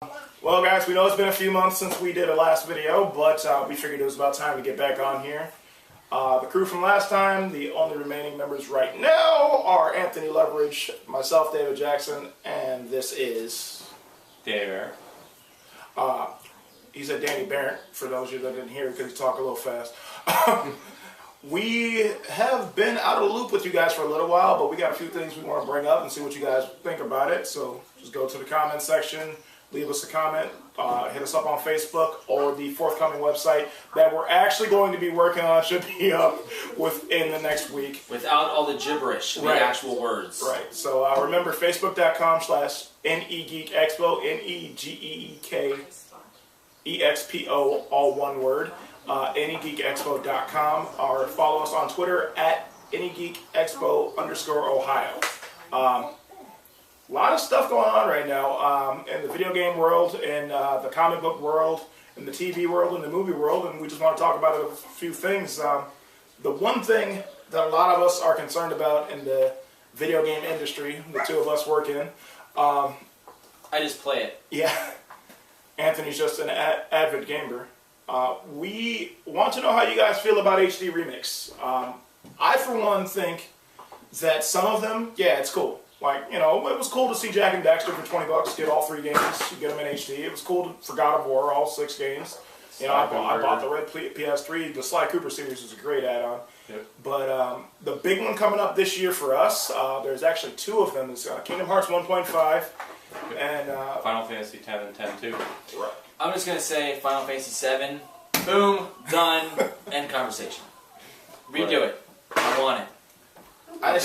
Well, guys, we know it's been a few months since we did a last video, but we figured it was about time to get back on here. The crew from last time, the only remaining members right now are Anthony Leverage, myself, David Jackson, and this is... Danny Barrett. He said Danny Barrett, for those of you that didn't hear it because he talked a little fast. We have been out of the loop with you guys for a little while, but we got a few things we want to bring up and see what you guys think about it. So just go to the comment section, leave us a comment, hit us up on Facebook or the forthcoming website that we're actually going to be working on. Should be up within the next week. Without all the gibberish, the actual words. Right. So remember, facebook.com/NEGeekExpo, NEGeekExpo, all one word. NEGeekExpo.com, or follow us on Twitter at NEGeekExpo_Ohio. A lot of stuff going on right now in the video game world, in the comic book world, in the TV world, in the movie world, and we just want to talk about a few things. The one thing that a lot of us are concerned about in the video game industry, the two of us work in. I just play it. Yeah. Anthony's just an avid gamer. We want to know how you guys feel about HD remakes. I, for one, think that some of them, yeah, it's cool. Like, you know, it was cool to see Jak and Daxter for $20, get all 3 games, get them in HD. It was cool for God of War, all 6 games. You know, I bought the red PS3. The Sly Cooper series is a great add-on. Yep. But the big one coming up this year for us, there's actually 2 of them. It's Kingdom Hearts 1.5 and... Final Fantasy 10 and 10 too. Right. I'm just going to say Final Fantasy 7, boom, done, end conversation. Redo it. I want it. I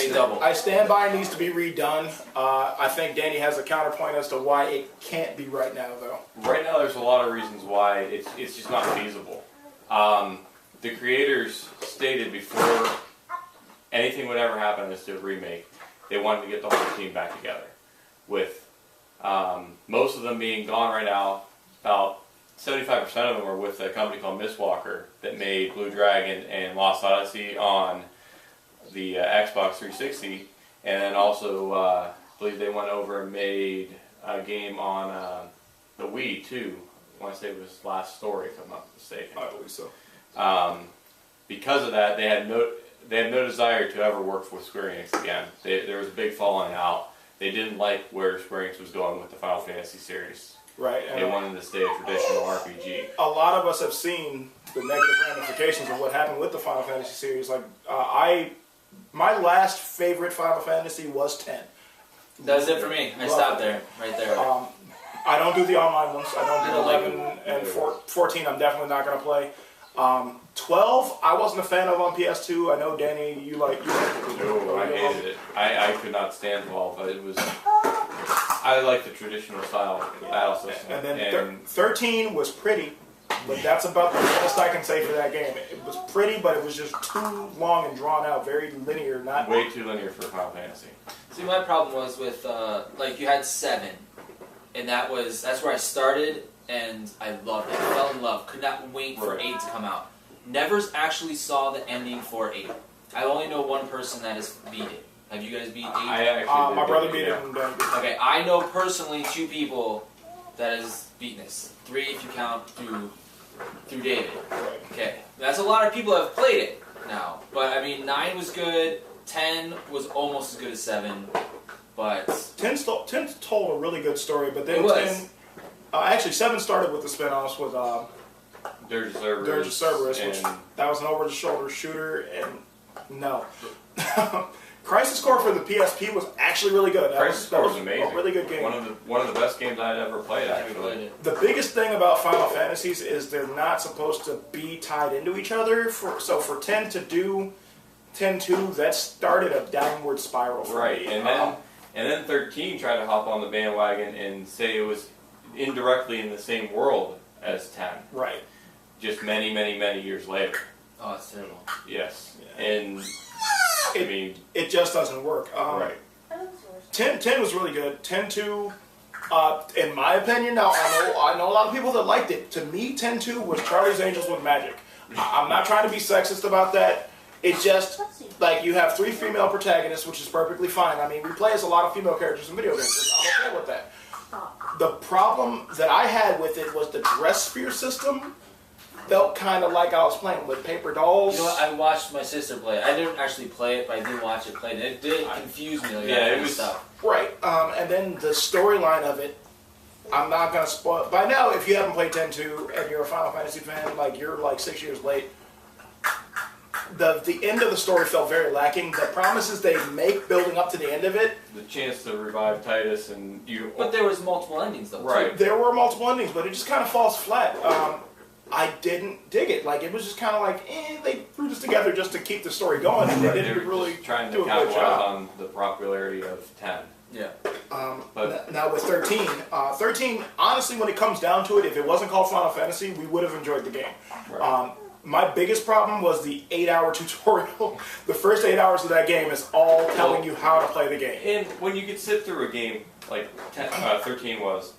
stand by it needs to be redone. I think Danny has a counterpoint as to why it can't be right now, though. Right now, there's a lot of reasons why it's just not feasible. The creators stated before anything would ever happen as to a remake, they wanted to get the whole team back together. With most of them being gone right now, about 75% of them are with a company called Mistwalker that made Blue Dragon and Lost Odyssey on the Xbox 360, and then also I believe they went over and made a game on the Wii too. I want to say it was Last Story, if I'm not mistaken. I believe so. Because of that, they had no desire to ever work for Square Enix again. There was a big falling out. They didn't like where Square Enix was going with the Final Fantasy series. Right. They wanted to stay a traditional RPG. A lot of us have seen the negative ramifications of what happened with the Final Fantasy series. Like, my last favorite Final Fantasy was 10. That was it for me. I stopped there, right there. I don't do the online ones. I don't do 11 and 14. I'm definitely not going to play. 12, I wasn't a fan of on PS2. I know, Danny, you liked it. No, I hated it. I could not stand 12. I like the traditional style battle system. And then 13 was pretty, but that's about the best I can say for that game. It was pretty, but it was just too long and drawn out, very linear. Way too linear for Final Fantasy. See, my problem was with, like, you had 7, and that's where I started, and I loved it. I fell in love. Could not wait for 8 to come out. Never actually saw the ending for 8. I only know one person that has beat it. Have you guys beat 8? My brother beat it. Okay, I know personally 2 people that has beaten this. 3 if you count through David. Right. Okay, that's a lot of people that have played it now. But I mean, 9 was good. 10 was almost as good as 7. But 10 told a really good story, but then 10. Actually, 7 started with the spin-offs with Dirge of Cerberus, which that was an over-the-shoulder shooter, and no. Crisis Core for the PSP was actually really good. Crisis Core was amazing. A really good game. One of the best games I'd ever played, actually. The biggest thing about Final Fantasies is they're not supposed to be tied into each other. So for 10 to do 10-2, that started a downward spiral for me. And then 13 tried to hop on the bandwagon and say it was indirectly in the same world as 10. Right. Just many, many, many years later. oh, it's terrible. Yes. Yeah. And it just doesn't work. Right. 10 was really good. 10-2, in my opinion, now I know a lot of people that liked it. To me, 10-2 was Charlie's Angels with Magic. I'm not trying to be sexist about that. It's just, like, you have 3 female protagonists, which is perfectly fine. I mean, we play as a lot of female characters in video games. I'm okay with that. The problem that I had with it was the dress sphere system felt kind of like I was playing with paper dolls. You know what? I watched my sister play it. I didn't actually play it, but I did watch it play it. It did confuse me. Like, Yeah, it was stuff. Right, and then the storyline of it, I'm not going to spoil it. By now, if you haven't played 10-2 and you're a Final Fantasy fan, like you're like 6 years late, the end of the story felt very lacking. The promises they make building up to the end of it. The chance to revive Titus and you. But there was multiple endings though. Right. Too. There were multiple endings, but it just kind of falls flat. I didn't dig it. Like, it was just kind of like, they threw this together just to keep the story going, and they didn't really trying to do a good capitalize job. on the popularity of 10. Yeah. But Now with 13, 13, honestly, when it comes down to it, if it wasn't called Final Fantasy, we would have enjoyed the game. Right. My biggest problem was the 8-hour tutorial. The first 8 hours of that game is all telling you how to play the game. And when you could sit through a game like 13 was,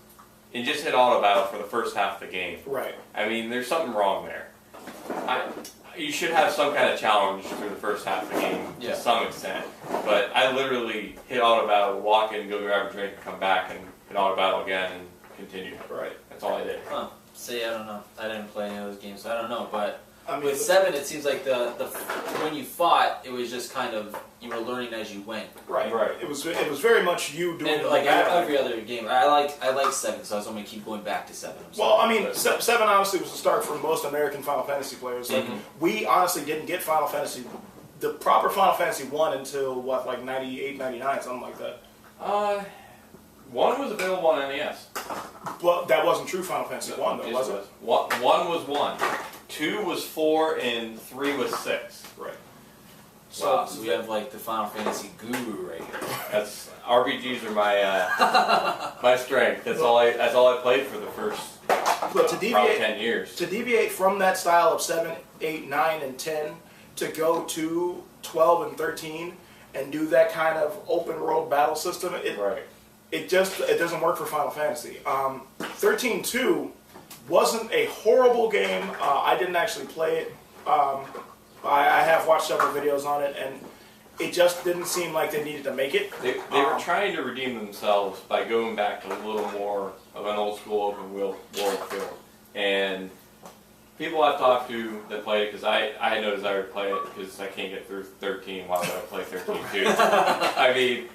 and just hit auto battle for the first half of the game. Right. I mean, there's something wrong there. You should have some kind of challenge through the first half of the game to some extent. But I literally hit auto battle, walk in, go grab a drink, and come back and hit auto battle again and continue. Right. That's all I did. Huh. See, I don't know. I didn't play any of those games, so I don't know. But I mean, with 7, it seems like the when you fought, it was just kind of you were learning as you went. Right. Right. It was very much you doing And like the battle. every other game, I like 7, so I was only keep going back to 7. Well, I mean, 7 honestly was the start for most American Final Fantasy players. Like, we honestly didn't get Final Fantasy, the proper Final Fantasy 1 until, what, like 98, 99, something like that. 1 was available on NES. But that wasn't true Final Fantasy 1, though, Yes, was it it? was. 1 was 1. 2 was 4, and 3 was 6. Right. So we have like the Final Fantasy guru right here. That's RPGs are my my strength. That's all I played for the first But to probably deviate, 10 years. to deviate from that style of 7, 8, 9, and 10 to go to 12 and 13 and do that kind of open world battle system, Right. it doesn't work for Final Fantasy. 13-2 wasn't a horrible game. I didn't actually play it. I have watched several videos on it, and it just didn't seem like they needed to make it. They were trying to redeem themselves by going back to a little more of an old school open world feel. And people I've talked to that played it, because I had no desire to play it because I can't get through 13 while I play 13 too. I mean,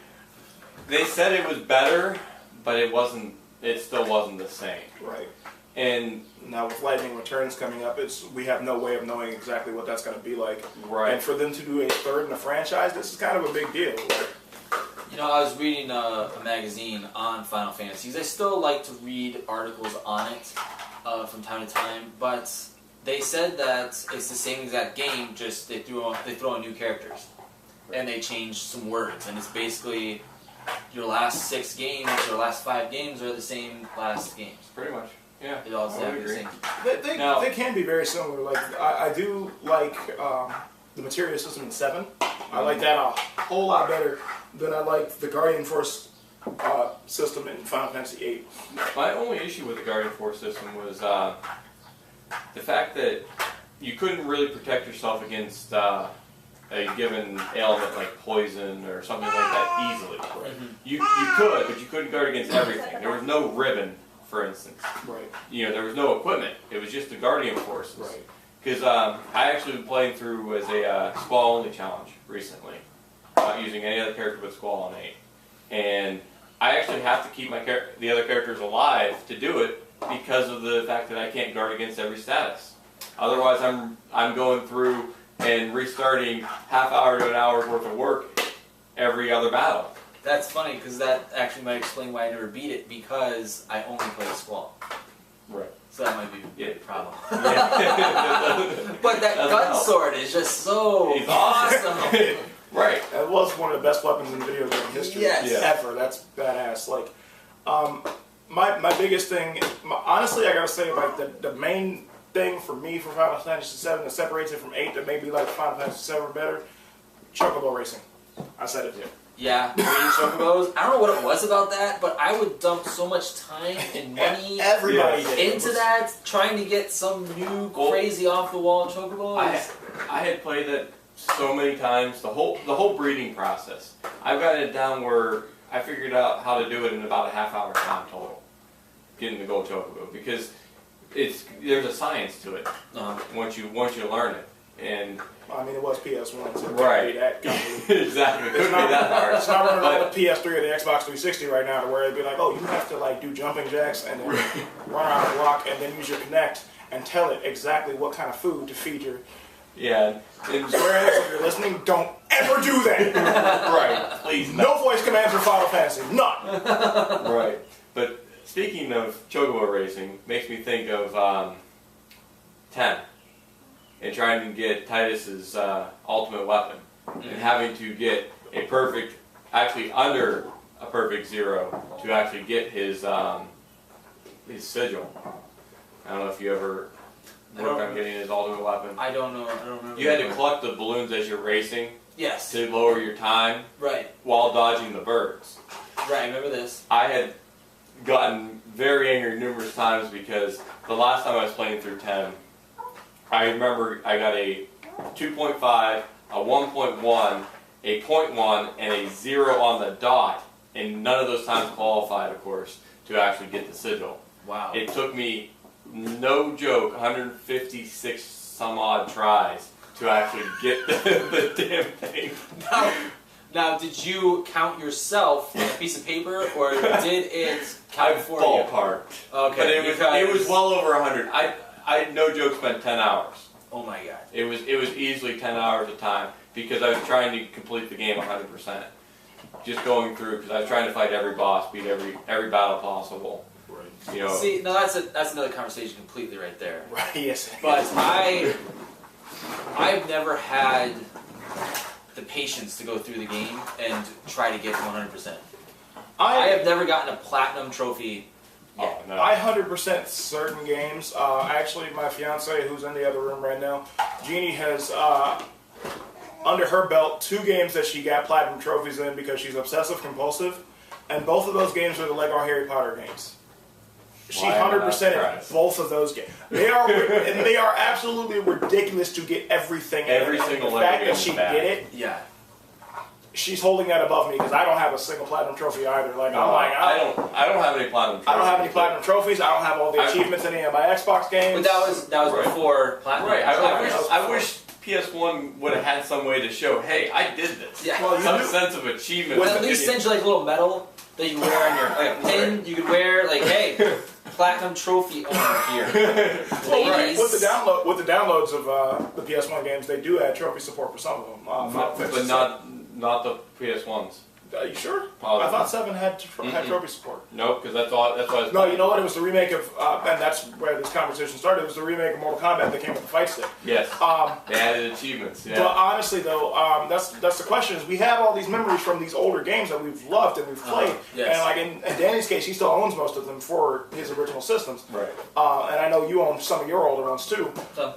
they said it was better, but it still wasn't the same. Right. And Now with Lightning Returns coming up, we have no way of knowing exactly what that's going to be like. right. And for them to do a third in the franchise, this is kind of a big deal. You know, I was reading a magazine on Final Fantasies. I still like to read articles on it from time to time, but they said that it's the same exact game, just they throw in new characters and they change some words, and it's basically your last 6 games or last 5 games are the same last games. Pretty much. Yeah. It all I would exactly the agree. same. Now- They can be very similar. Like I do like the materia system in 7. I like that a whole lot better than I like the Guardian Force system in Final Fantasy VIII. My only issue with the Guardian Force system was the fact that you couldn't really protect yourself against a given ailment like poison or something like that easily. You could, but you couldn't guard against everything. There was no ribbon, for instance. Right. You know, there was no equipment. It was just the Guardian Forces. Right. Because I actually been playing through as a Squall only challenge recently, using any other character but Squall on 8, and I actually have to keep the other characters alive to do it because of the fact that I can't guard against every status. Otherwise, I'm going through and restarting half hour to an hour's worth of work every other battle. That's funny because that actually might explain why I never beat it, because I only play Squall. Right. So that might be a big problem. Yeah. But that gun sword is just so It's awesome. Right. That was one of the best weapons in video game history Yes. ever. That's badass. Like, my biggest thing, honestly, I gotta say, like the main thing for me for Final Fantasy VII that separates it from 8 that made me like Final Fantasy VII better, Chocobo racing. I said it. Yeah, reading Chocobos. I don't know what it was about that, but I would dump so much time and money Everybody did. It into was- that, trying to get some new crazy off the wall Chocobos. I had played that so many times. The whole breeding process. I've got it down where I figured out how to do it in about a half-hour time total, getting the gold chocobo, because there's a science to it once you learn it. And I mean, it was PS1, so it right, couldn't be that exactly, it couldn't be that hard. It's not running on the PS3 or the Xbox 360 right now, to where it'd be like, oh, you have to like do jumping jacks and then run around the block and then use your Kinect and tell it exactly what kind of food to feed your. Yeah. And Square Enix, if you're listening, don't ever do that. Right, please. No voice commands for Final Fantasy, none. Right, but speaking of chocobo racing, makes me think of 10 and trying to get Titus's ultimate weapon and having to get a perfect, actually under a perfect 0 to actually get his sigil. I don't know if you ever worked on getting his ultimate weapon. I don't know. I don't remember. You had to collect the balloons as you're racing. Yes. To lower your time. Right. While dodging the birds. Right. I remember this. I had gotten very angry numerous times because the last time I was playing through 10, I remember I got a 2.5, a 1.1, a 0.1, and a 0 on the dot, and none of those times qualified, of course, to actually get the sigil. Wow. It took me, no joke, 156 some odd tries to actually get the damn thing. Now, did you count yourself on a piece of paper, or did it count for you? Ballparked. Okay. But it was well over 100. I no joke spent 10 hours. Oh my god. It was easily 10 hours of time because I was trying to complete the game 100%. Just going through because I was trying to fight every boss, beat every battle possible. Right. You know. See, no, that's another conversation completely right there. Right. Yes. But I've never had the patience to go through the game and try to get to 100%. I have never gotten a platinum trophy yet. Oh, no. I 100% certain games. Actually, my fiance, who's in the other room right now, Jeannie has under her belt 2 games that she got platinum trophies in because she's obsessive compulsive, and both of those games are the Lego Harry Potter games. She 100% in both of those games. They are absolutely ridiculous to get everything. Every single the Lego fact game that she did it. Yeah. She's holding that above me because I don't have a single platinum trophy either. Like No, I'm like I don't have any platinum trophies. I don't have any platinum trophies. I don't have all the achievements in any of my Xbox games. But that was Right. before platinum. Right. I wish PS1 would have had some way to show, hey, I did this. Yeah. Well, Some sense of achievement. At least send you like a little medal that you wear on your like a pin. You could wear like, hey, platinum trophy owner here. Well, Ladies. with the downloads of the PS1 games, they do add trophy support for some of them. but not the PS1s. Are you sure? Oh, I thought 7 had trophy support. Nope, because that's why it's No, you know what? It was the remake of, and that's where this conversation started. It was the remake of Mortal Kombat that came with the fight stick. Yes. They added achievements. Yeah. But honestly, though, that's the question: is we have all these memories from these older games that we've loved and we've played, yes. and like in Danny's case, he still owns most of them for his original systems. Right. And I know you own some of your older ones too. So,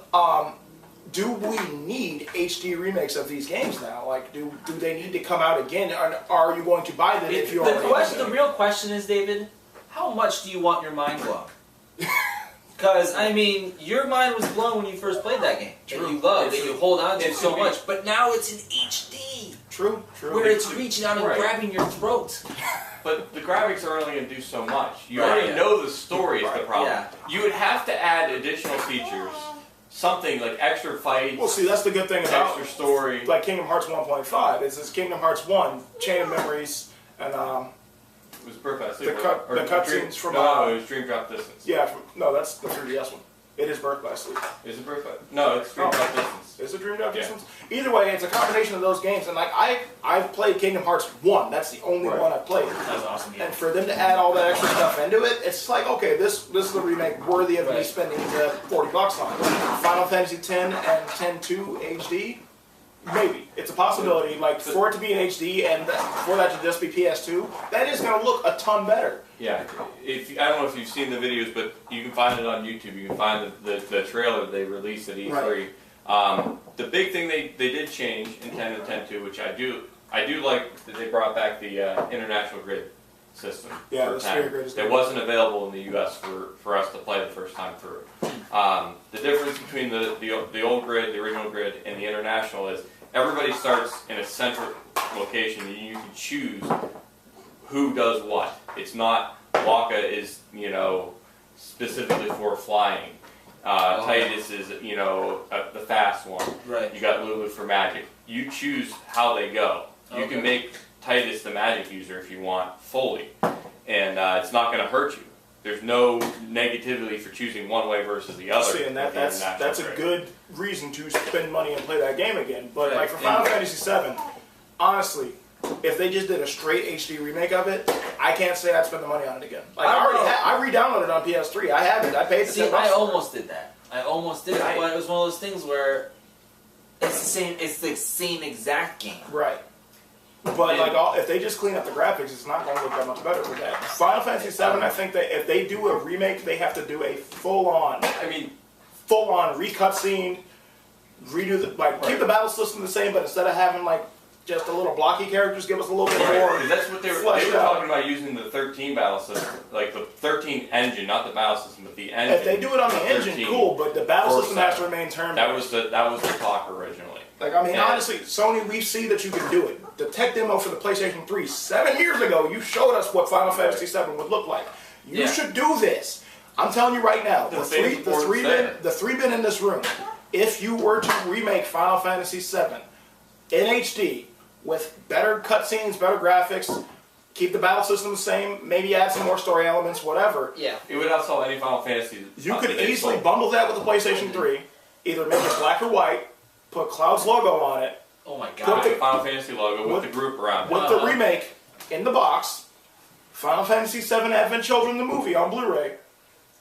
Do we need HD remakes of these games now? Like, do they need to come out again? Are you going to buy them if you already the real question is, David, how much do you want your mind blown? Because, I mean, your mind was blown when you first played that game. That you loved, that you hold on to so much. But now it's in HD. True. Where it's reaching out and grabbing your throat. But the graphics are only going to do so much. You Right, already yeah. know the story is the problem. Yeah. You would have to add additional features. Something like extra fights. Well, see, that's the good thing about extra story. like Kingdom Hearts 1.5. It's Kingdom Hearts 1, Chain of Memories, and It was Birth by the cutscenes from No, it was Dream Drop Distance. yeah, no, that's the 3DS one. It is Birth by Sleep. Is it Birth by? No, it's Dream Drop Distance. Is it Dream Drop Distance? Either way, it's a combination of those games, and like I've played Kingdom Hearts 1. That's the only one I've played. That was awesome. And for them to add all that extra stuff into it, it's like, okay, this is a remake worthy of me spending the $40 on. Final Fantasy X and 10-2 HD, maybe. It's a possibility. Like, for it to be in HD and for that to just be PS2, that is going to look a ton better. Yeah, I don't know if you've seen the videos, but you can find it on YouTube. You can find the trailer they released at E3. Right. The big thing they did change in 10 and 10.2, which I do like that they brought back the international grid system. Yeah, for the sphere grid is that good. wasn't available in the U.S. for us to play the first time through. The difference between the old grid, the original grid, and the international is everybody starts in a central location, and you can choose who does what. It's not Waka is, specifically for flying. Titus is, the fast one. Right. You got Lulu for magic. You choose how they go. You can make Titus the magic user if you want fully, and it's not going to hurt you. There's no negativity for choosing one way versus the other. See, and that's a good reason to spend money and play that game again. But like for Final Fantasy VII, honestly, if they just did a straight HD remake of it, I can't say I'd spend the money on it again. Like I re-downloaded it on PS3. I have it. I paid the $10. I almost did that. I almost did it, but it was one of those things where it's the same. It's the same exact game. Right. But if they just clean up the graphics, it's not going to look that much better with that. Final Fantasy VII, I think that if they do a remake, they have to do a full-on recut scene, redo keep the battle system the same, but instead of having just a little blocky characters, give us a little bit more. That's what they were talking about, using the 13 battle system, like the 13 engine, not the battle system, but the engine. If they do it on the engine, cool, but the battle system has to remain term. That was the talk originally. Honestly, Sony, we see that you can do it. The tech demo for the PlayStation 3 7 years ago, you showed us what Final Fantasy VII would look like. You should do this. I'm telling you right now, the three men in this room, if you were to remake Final Fantasy VII in HD with better cutscenes, better graphics, keep the battle system the same, maybe add some more story elements, whatever. Yeah, it would outsell any Final Fantasy. You could easily bundle that with the PlayStation 3, either make it black or white, put Cloud's logo on it. Oh my god. Put the Final Fantasy logo with the group around it. With the remake in the box, Final Fantasy VII Advent Children the movie on Blu-ray,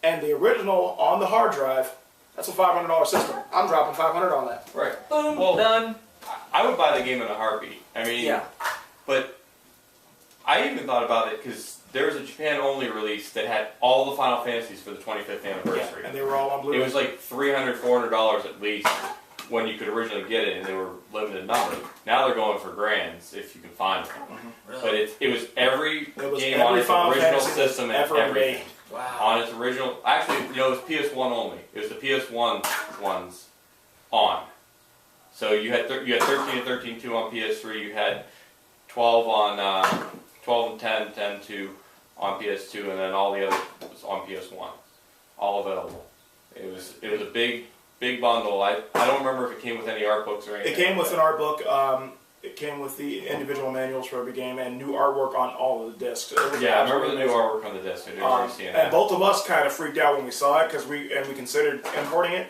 and the original on the hard drive. That's a $500 system. I'm dropping $500 on that. Right. Boom. Done. I would buy the game in a heartbeat. But I even thought about it because there was a Japan-only release that had all the Final Fantasies for the 25th anniversary. Yeah, and they were all on Blu-ray. It was like $300, $400 at least when you could originally get it, and they were limited number. Now they're going for grands if you can find them. Really? But it was every game on its original system and everything. Wow. On its original, actually, it was PS1 only. It was the PS1 ones on. So you had 13 and 13.2 on PS3. You had 12 on 12 and 10, 10.2 on PS2, and then all the other was on PS1. All available. It was a big bundle. I don't remember if it came with any art books or anything. It came with an art book. It came with the individual manuals for every game and new artwork on all of the discs. Yeah, I remember the new artwork on the disc. I do remember seeing that. And both of us kind of freaked out when we saw it because we considered importing it.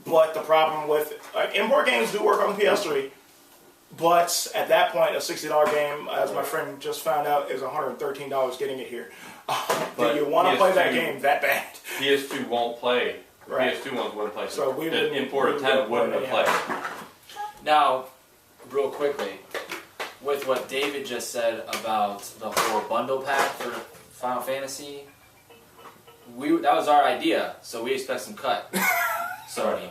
But the problem with import games do work on the PS3, but at that point, a $60 game, as my friend just found out, is $113 getting it here. Do you want to play that game that bad? PS2 won't play. The PS2 ones wouldn't play. So the imported 10 wouldn't have played. Now, real quickly, with what David just said about the whole bundle pack for Final Fantasy, that was our idea, so we expect some cut. Sony.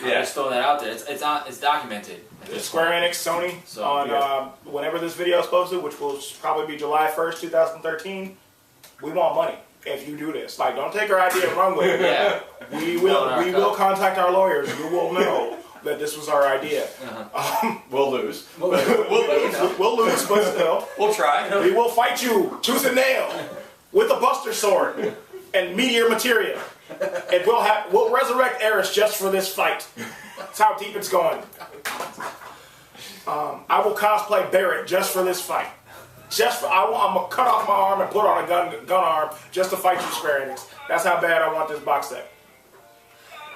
Yeah. Just throwing that out there. It's documented. Square Enix, Sony, on whenever this video is posted, which will probably be July 1st, 2013, we want money if you do this. Don't take our idea and run with it. Yeah. We will contact our lawyers. We will know that this was our idea. We'll lose. We'll lose, but still. We'll try. We will fight you tooth and nail with a buster sword and meteor materia. And we'll resurrect Eris just for this fight. That's how deep it's going. I will cosplay Barrett just for this fight. I'm gonna cut off my arm and put on a gun arm just to fight you, Square Enix. That's how bad I want this box set.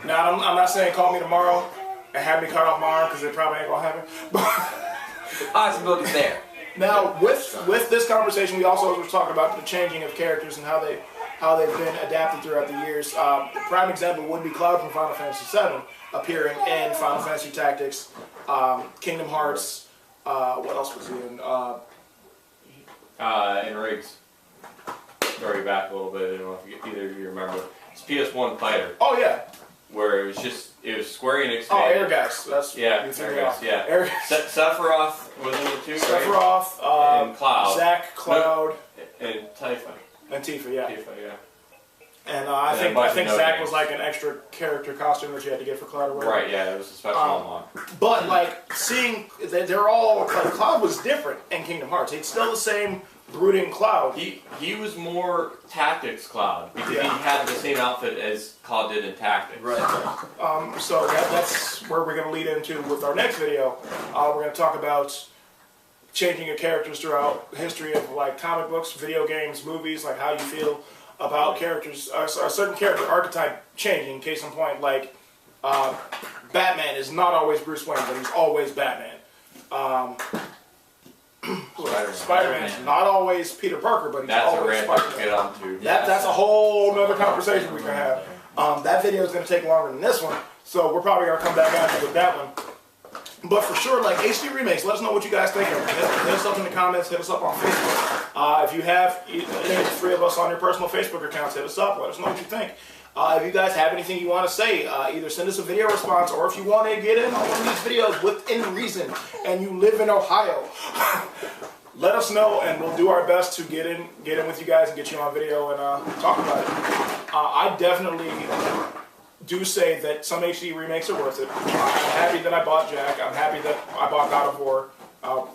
Now I'm not saying call me tomorrow and have me cut off my arm because it probably ain't gonna happen. The possibility's there. Now with this conversation, we also were talking about the changing of characters and how they've been adapted throughout the years. The prime example would be Cloud from Final Fantasy VII appearing in Final Fantasy Tactics, Kingdom Hearts. What else was he in? In Rigs. Throw you back a little bit. I don't know if either of you remember. It's PS1 Fighter. Oh yeah. Where it was Square Enix. Oh, Airgas. That's Airgas. Yeah. Sephiroth was in it too. Sephiroth, right? And Cloud. Zack, Cloud, and Tifa. And Tifa, yeah. Tifa, yeah. And I think Zack was like an extra character costume that you had to get for Cloud or whatever. Right, yeah, it was a special unlock. But seeing that they're all Cloud was different, and Kingdom Hearts. It's still the same brooding Cloud. He was more Tactics Cloud because Yeah. he had the same outfit as Cloud did in Tactics. Right. So that's where we're going to lead into with our next video. We're going to talk about changing your characters throughout history of like comic books, video games, movies, like how you feel about characters, a certain character archetype changing. Case in point, like Batman is not always Bruce Wayne, but he's always Batman. Spider-Man is not always Peter Parker, but he's always Spider-Man. To get onto. That's a whole nother conversation we can have. That video is going to take longer than this one, so we're probably going to come back at you with that one. But for sure, like HD remakes, let us know what you guys think of it. Hit us up in the comments, hit us up on Facebook. If you have any of the three of us on your personal Facebook accounts, hit us up, let us know what you think. If you guys have anything you want to say, either send us a video response, or if you want to get in on one of these videos within reason, and you live in Ohio, let us know, and we'll do our best to get in with you guys and get you on video and talk about it. I definitely do say that some HD remakes are worth it. I'm happy that I bought Jack. I'm happy that I bought God of War.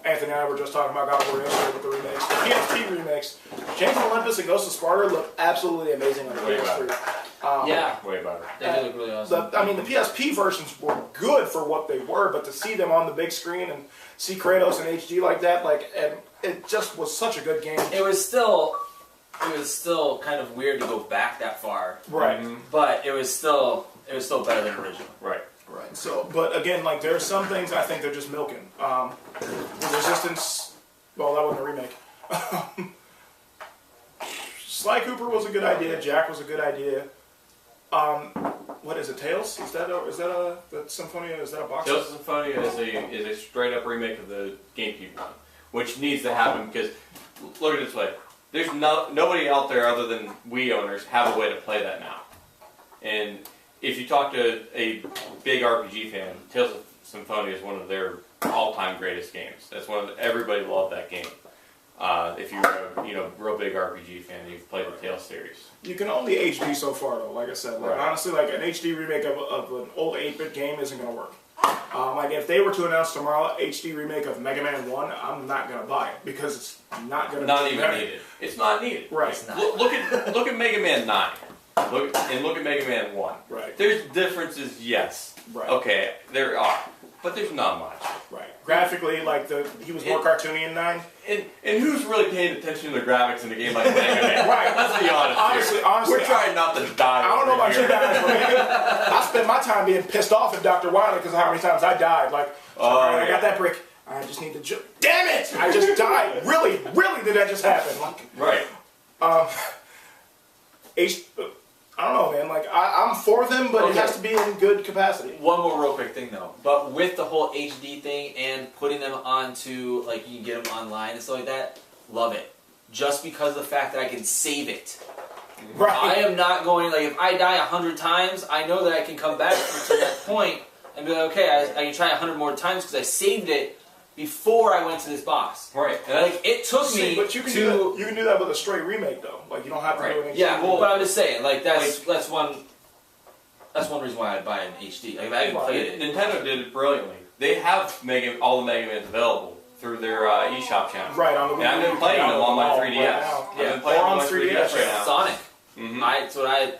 Anthony and I were just talking about God of War yesterday with the remakes. The PSP remakes, Chains of Olympus and Ghost of Sparta look absolutely amazing on the PS3. Yeah, way better. they do look really awesome. I mean, the PSP versions were good for what they were, but to see them on the big screen and see Kratos in HD like that, and it just was such a good game. It was still kind of weird to go back that far. Right. But it was still better than original. Right. Right. So, but again, like there's some things I think they're just milking. Resistance. Well, that wasn't a remake. Sly Cooper was a good idea. Jack was a good idea. What is it? Tales? Is that Symphonia? Is that a box? Tales of Symphonia is a straight up remake of the GameCube one, which needs to happen because look at it this way: there's nobody out there other than Wii owners have a way to play that now. And if you talk to a big RPG fan, Tales of Symphonia is one of their all-time greatest games. That's everybody loved that game. If you're a real big RPG fan, you've played the Tales series. You can only HD so far, though. Like I said, like, honestly, like an HD remake of an old 8-bit game isn't going to work. Like if they were to announce tomorrow HD remake of Mega Man 1, I'm not going to buy it because it's not going to. Not even needed. It's not needed. Right. Look at Mega Man 9. Look at Mega Man 1. Right. There's differences, yes. Right. Okay, there are, but there's not much. Right. Graphically, like he was more cartoony in 9. And who's really paying attention to the graphics in a game like Mega Man? Right. Let's be honest. Honestly, we're trying not to die. I don't know about here. you guys, but I spent my time being pissed off at Dr. Wiley because of how many times I died. Like, I got that brick. I just need to jump. Damn it! I just died. Really did that just happen? Like, Right. I don't know, man. Like, I'm for them, but it has to be in good capacity. One more real quick thing though, but with the whole HD thing and putting them onto, like, you can get them online and stuff like that, love it. Just because of the fact that I can save it. Right. I am not going, like, if I die 100 times, I know that I can come back to that point and be like, okay, I can try 100 more times because I saved it before I went to this boss. Right. Like, it took me but you can do that with a straight remake, though. Like, you don't have to do an HD. Yeah, but I'm just saying, like, that's one reason why I'd buy an HD. Like, if I haven't played it. Nintendo did it brilliantly. They have all the Mega Mans available through their eShop channel. Right, on the Wii. And I've been playing them on my 3DS. Right, I've been playing them on my 3DS right now. Sonic. Mm-hmm.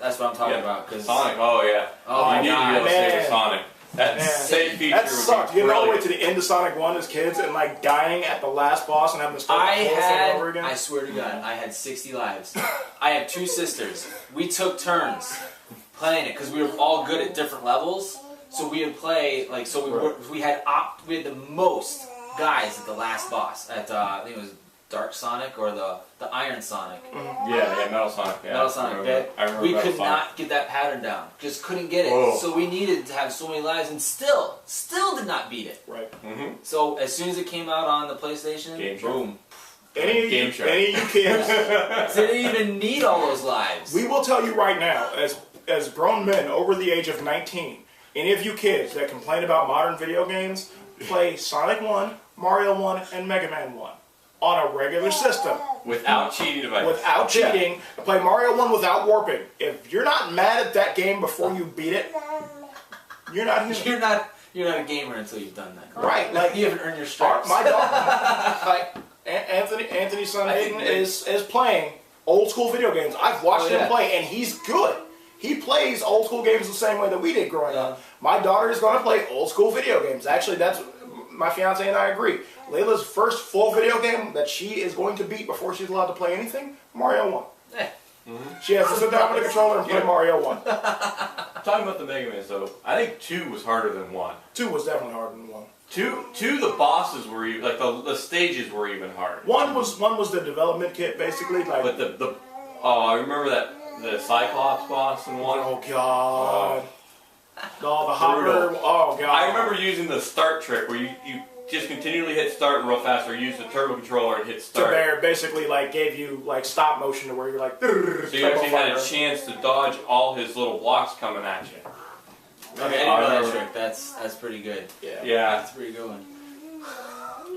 That's what I'm talking about. Cause Sonic, oh yeah. Oh, you need to be able to save Sonic. That same feature that would sucked. be Getting all the way brilliant. to the end of Sonic 1 as kids and like dying at the last boss and having to start the whole thing over again. I swear to God, I had 60 lives. I have 2 sisters. We took turns playing it because we were all good at different levels. So we would play like we had the most guys at the last boss at I think it was Dark Sonic or the Iron Sonic. Yeah, Metal Sonic. Yeah, Metal Sonic. I remember We Metal could Sonic. not get that pattern down. Just couldn't get it. Whoa. So we needed to have so many lives, and still did not beat it. Right. Mm-hmm. So as soon as it came out on the PlayStation, boom. Any of you kids, Didn't even need all those lives. we will tell you right now, as grown men over the age of 19, any of you kids that complain about modern video games, play Sonic 1, Mario 1, and Mega Man 1 on a regular system. Without cheating devices. Without cheating. Play Mario 1 without warping. If you're not mad at that game before you beat it, you're not You're not a gamer until you've done that. right. Like You haven't earned your stripes. my dog, like Anthony's son Hayden is playing old school video games. I've watched him play, and he's good. He plays old school games the same way that we did growing up. My daughter is going to play old school video games. Actually, that's my fiance and I agree. Layla's first full video game that she is going to beat before she's allowed to play anything, Mario 1. She has to sit down with the controller and play Mario 1. Talking about the Mega Man, so I think 2 was harder than 1. 2 was definitely harder than 1. 2, the bosses were even, like the stages were even harder. One was the development kit basically, like. But I remember that the Cyclops boss in 1. Oh god. No, the hopper. Oh god. I remember using the start trick where you just continually hit start real fast, or use the turbo controller and hit start. To where it basically like gave you like stop motion to where you're like. So you actually had a chance to dodge all his little blocks coming at you. Okay, I didn't know that trick. That's pretty good. Yeah. That's a pretty good one.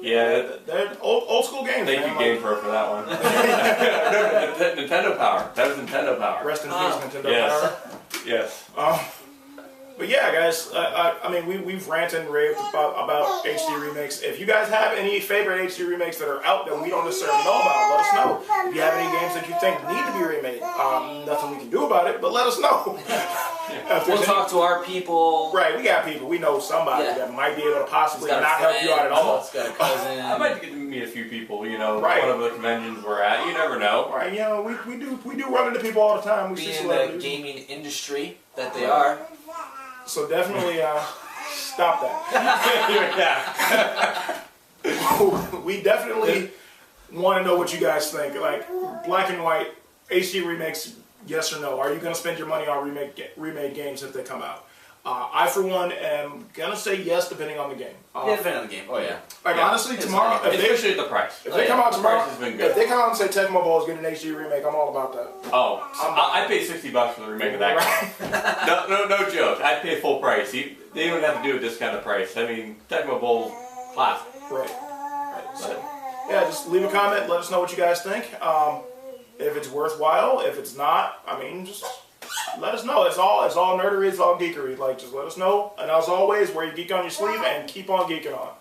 Yeah. They're old school games. Thank you, GamePro, for that one. Nintendo Power. That was Nintendo Power. Rest in peace, Nintendo Power. Yes. But yeah, guys, I mean, we've ranted and raved about HD remakes. If you guys have any favorite HD remakes that are out that we don't necessarily know about, let us know. If you have any games that you think need to be remade, nothing we can do about it, but let us know. We'll talk to our people. Right, we got people. We know somebody that might be able to possibly not help you out at all. It's got a cousin. I might get to meet a few people, you know, right. One of the conventions we're at. You never know. Right, you know, we do run into people all the time. We see in celebrities. the gaming industry that they are. So definitely stop that. We definitely want to know what you guys think. Like black and white HD remakes, yes or no? Are you going to spend your money on remade games if they come out? I, for one, am going to say yes, depending on the game. Depending on the game. Oh, yeah. Like, honestly, tomorrow, especially at the price. If they come out tomorrow, the price has been good. If they come out and say Tecmo Bowl is getting an HD remake, I'm all about that. Oh, I paid $60 for the remake of that game. No joke. I'd pay full price. They don't have to do a discounted price. I mean, Tecmo Bowl, classic. Right. So, yeah, just leave a comment. Let us know what you guys think. If it's worthwhile, if it's not, I mean, just let us know. It's all nerdery, it's all geekery. Like, just let us know. And as always, wear your geek on your sleeve and keep on geeking on.